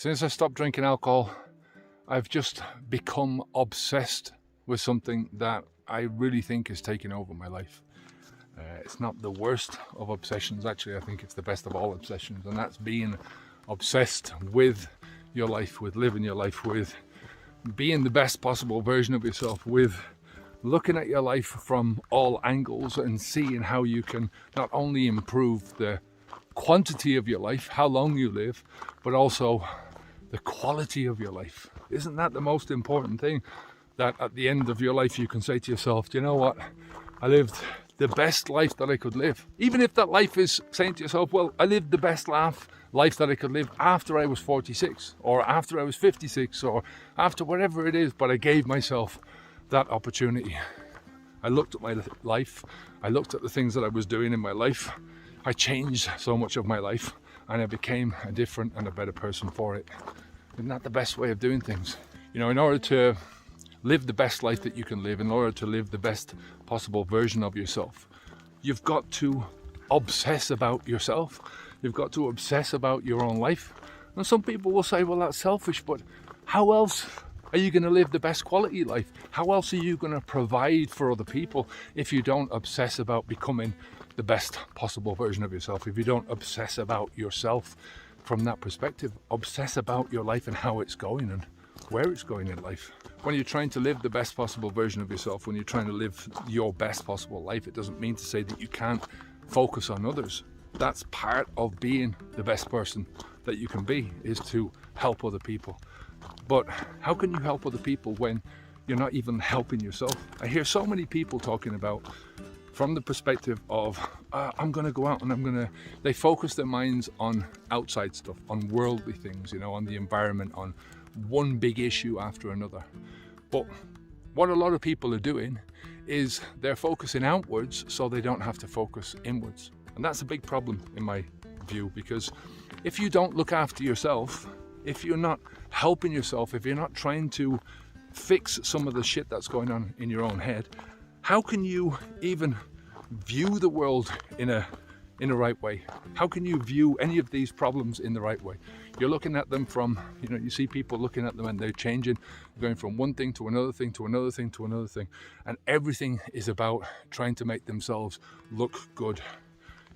Since I stopped drinking alcohol, I've just become obsessed with something that I really think is taking over my life. It's not the worst of obsessions, actually. I think it's the best of all obsessions, and that's being obsessed with your life, with living your life, with being the best possible version of yourself, with looking at your life from all angles and seeing how you can not only improve the quantity of your life, how long you live, but also the quality of your life. Isn't that the most important thing? That at the end of your life you can say to yourself, do you know what? I lived the best life that I could live. Even if that life is saying to yourself, well, I lived the best life that I could live after I was 46, or after I was 56, or after whatever it is, but I gave myself that opportunity. I looked at my life, I looked at the things that I was doing in my life, I changed so much of my life, and I became a different and a better person for it. Isn't that the best way of doing things? You know, in order to live the best life that you can live, in order to live the best possible version of yourself, you've got to obsess about yourself. You've got to obsess about your own life. And some people will say, well, that's selfish, but how else are you going to live the best quality life? How else are you going to provide for other people if you don't obsess about becoming the best possible version of yourself? If you don't obsess about yourself from that perspective, obsess about your life and how it's going and where it's going in life. When you're trying to live the best possible version of yourself, when you're trying to live your best possible life, it doesn't mean to say that you can't focus on others. That's part of being the best person that you can be, is to help other people. But how can you help other people when you're not even helping yourself? I hear so many people talking about, from the perspective of, I'm going to go out and they focus their minds on outside stuff, on worldly things, on the environment, on one big issue after another. But what a lot of people are doing is they're focusing outwards so they don't have to focus inwards. And that's a big problem in my view, because if you don't look after yourself, if you're not helping yourself, if you're not trying to fix some of the shit that's going on in your own head, how can you even view the world in a right way? How can you view any of these problems in the right way? You're looking at them from, you see people looking at them and they're changing, going from one thing to another thing to another thing to another thing. And everything is about trying to make themselves look good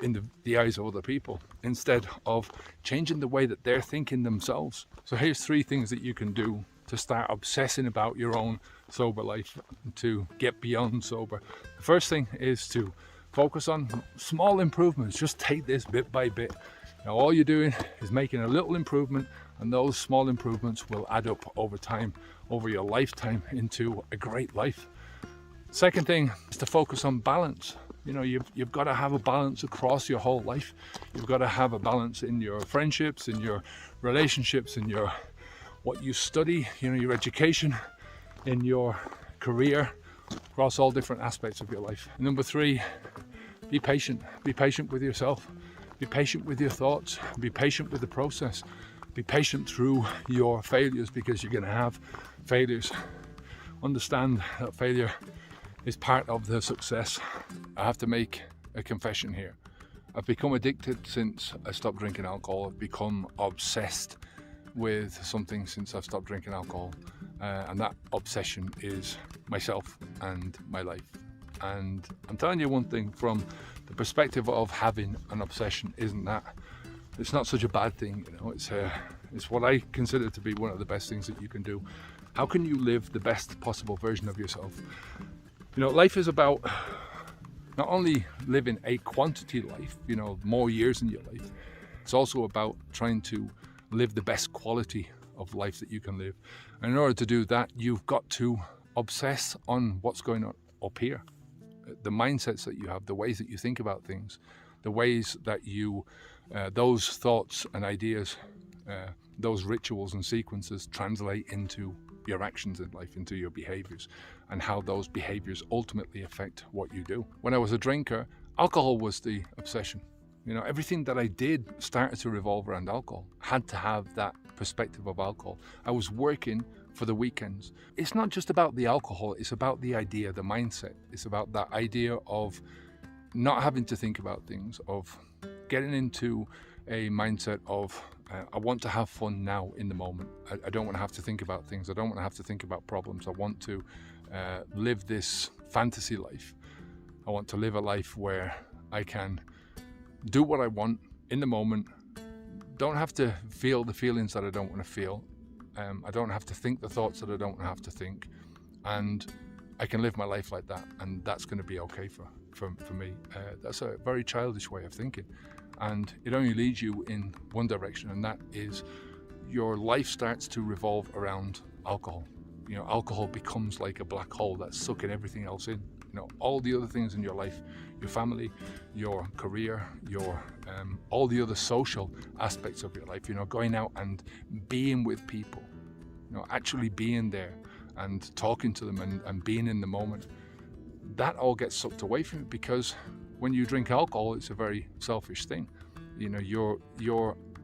in the eyes of other people, instead of changing the way that they're thinking themselves. So here's 3 things that you can do to start obsessing about your own sober life, to get beyond sober. The first thing is to focus on small improvements. Just take this bit by bit. Now all you're doing is making a little improvement, and those small improvements will add up over time, over your lifetime, into a great life. Second thing is to focus on balance. You've got to have a balance across your whole life. You've got to have a balance in your friendships, in your relationships, in what you study, your education, in your career, across all different aspects of your life. And number 3, be patient. Be patient with yourself. Be patient with your thoughts. Be patient with the process. Be patient through your failures, because you're going to have failures. Understand that failure is part of the success. I have to make a confession here. I've become addicted since I stopped drinking alcohol. I've become obsessed with something since I've stopped drinking alcohol. And that obsession is myself and my life. And I'm telling you one thing, from the perspective of having an obsession, it's not such a bad thing. It's what I consider to be one of the best things that you can do. How can you live the best possible version of yourself? Life is about not only living a quantity life, more years in your life. It's also about trying to live the best quality of life that you can live. And in order to do that, you've got to obsess on what's going on up here. The mindsets that you have, the ways that you think about things, the ways that you, those thoughts and ideas, those rituals and sequences translate into your actions in life, into your behaviors, and how those behaviors ultimately affect what you do. When I was a drinker, alcohol was the obsession. Everything that I did started to revolve around alcohol. Had to have that perspective of alcohol. I was working for the weekends. It's not just about the alcohol, it's about the idea, the mindset. It's about that idea of not having to think about things, of getting into a mindset of I want to have fun now in the moment. I don't want to have to think about things. I don't want to have to think about problems. I want to live this fantasy life. I want to live a life where I can do what I want in the moment. Don't have to feel the feelings that I don't want to feel. I don't have to think the thoughts that I don't have to think. And I can live my life like that, and that's going to be okay for me. That's a very childish way of thinking, and it only leads you in one direction, and that is your life starts to revolve around alcohol. You know, alcohol becomes like a black hole that's sucking everything else in. You know, all the other things in your life, your family, your career, your all the other social aspects of your life, you know, going out and being with people, you know, actually being there and talking to them and being in the moment, that all gets sucked away from you, because when you drink alcohol, it's a very selfish thing. You know, you're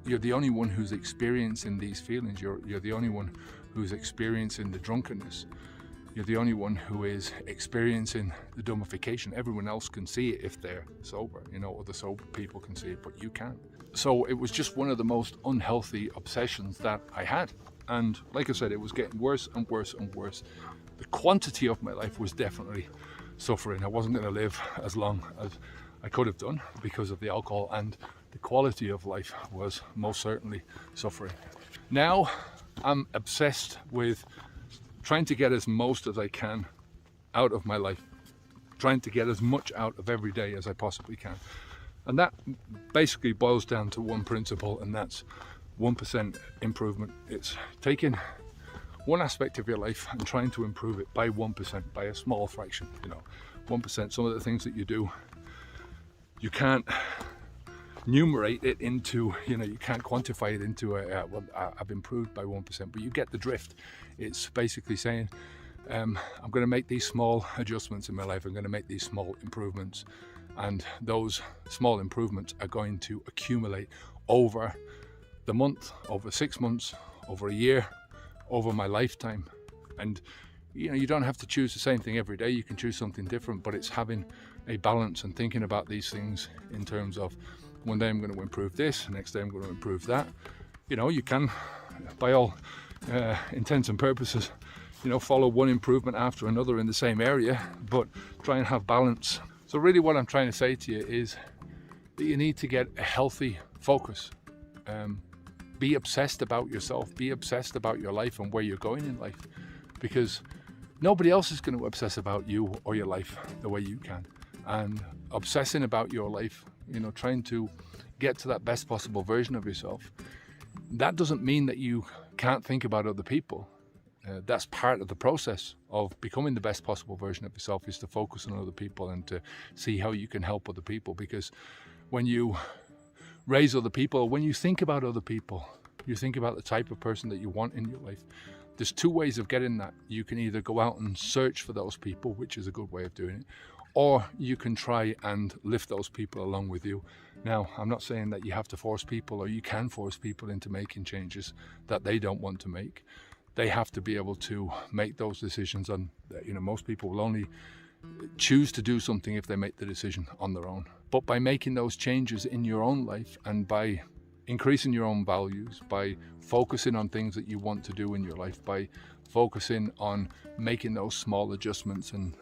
the only one who's experiencing these feelings. You're the only one who's experiencing the drunkenness. You're the only one who is experiencing the dumbification. Everyone else can see it if they're sober, you know, other sober people can see it, but you can't. So it was just one of the most unhealthy obsessions that I had. And like I said, it was getting worse and worse and worse. The quantity of my life was definitely suffering. I wasn't going to live as long as I could have done because of the alcohol, and the quality of life was most certainly suffering. Now I'm obsessed with trying to get as most as I can out of my life, trying to get as much out of every day as I possibly can. And that basically boils down to one principle, and that's 1% improvement. It's taking one aspect of your life and trying to improve it by 1%, by a small fraction, you know, 1%. Some of the things that you do, you can't numerate it into, you know, you can't quantify it into well, I've improved by 1%, but you get the drift. It's basically saying, I'm going to make these small adjustments in my life. I'm going to make these small improvements, and those small improvements are going to accumulate over the month, over 6 months, over a year, over my lifetime. And you know, you don't have to choose the same thing every day. You can choose something different, but it's having a balance and thinking about these things in terms of, one day I'm going to improve this, next day I'm going to improve that. You know, you can, by all intents and purposes, you know, follow one improvement after another in the same area, but try and have balance. So really what I'm trying to say to you is that you need to get a healthy focus. Be obsessed about yourself, be obsessed about your life and where you're going in life, because nobody else is going to obsess about you or your life the way you can. And obsessing about your life, you know, trying to get to that best possible version of yourself, that doesn't mean that you can't think about other people. That's part of the process of becoming the best possible version of yourself, is to focus on other people and to see how you can help other people. Because when you raise other people, when you think about other people, you think about the type of person that you want in your life. There's two ways of getting that. You can either go out and search for those people, which is a good way of doing it, or you can try and lift those people along with you. Now, I'm not saying that you have to force people, or you can force people into making changes that they don't want to make. They have to be able to make those decisions on, you know, most people will only choose to do something if they make the decision on their own. But by making those changes in your own life, and by increasing your own values, by focusing on things that you want to do in your life, by focusing on making those small adjustments and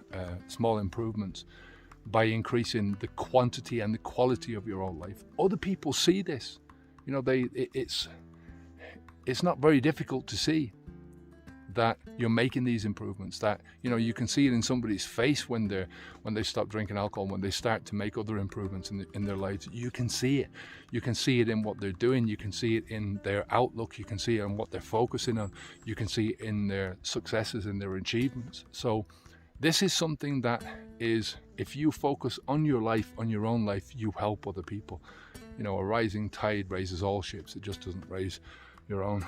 small improvements, by increasing the quantity and the quality of your own life, other people see this. You know, it's not very difficult to see that you're making these improvements, that, you know, you can see it in somebody's face when they stop drinking alcohol, when they start to make other improvements in their lives. You can see it. You can see it in what they're doing. You can see it in their outlook. You can see it in what they're focusing on. You can see it in their successes and their achievements. So this is something that is, if you focus on your life, on your own life, you help other people. You know, a rising tide raises all ships. It just doesn't raise your own.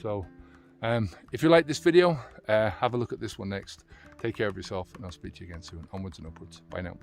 So if you like this video, have a look at this one next. Take care of yourself, and I'll speak to you again soon. Onwards and upwards. Bye now.